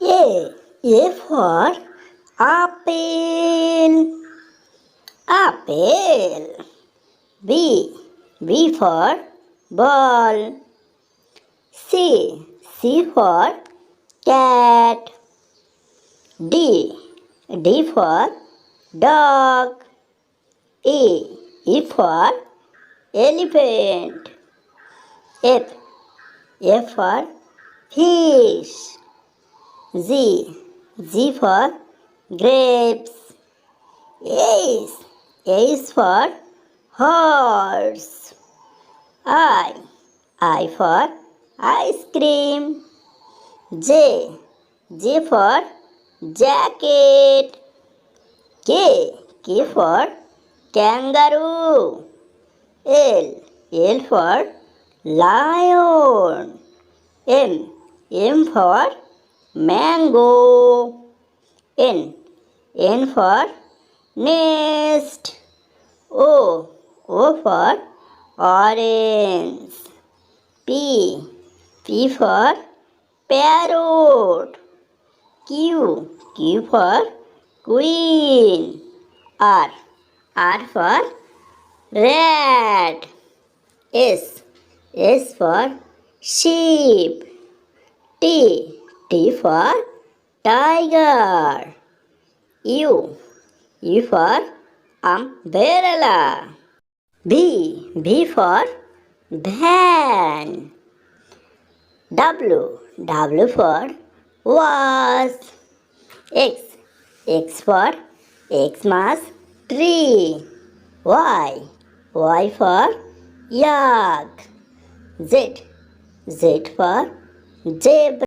A. A for apple. Apple. B. B for ball. C. C for cat. D. D for dog. E. E for elephant. F. F for fish. G. G for grapes. H. H for horse. I for ice cream. J. J for jacket. K. K for kangaroo. L. L for lion. M. M for mango. N. N for nest. O. O for orange. P. P for parrot. Q. Q for queen. R. R for rat. S. S for sheep. T. T for tiger. U. U for umbrella. B. B for van. W. W for was. X. X for Xmas tree. Y. Y for yak. Z. Z for zebra.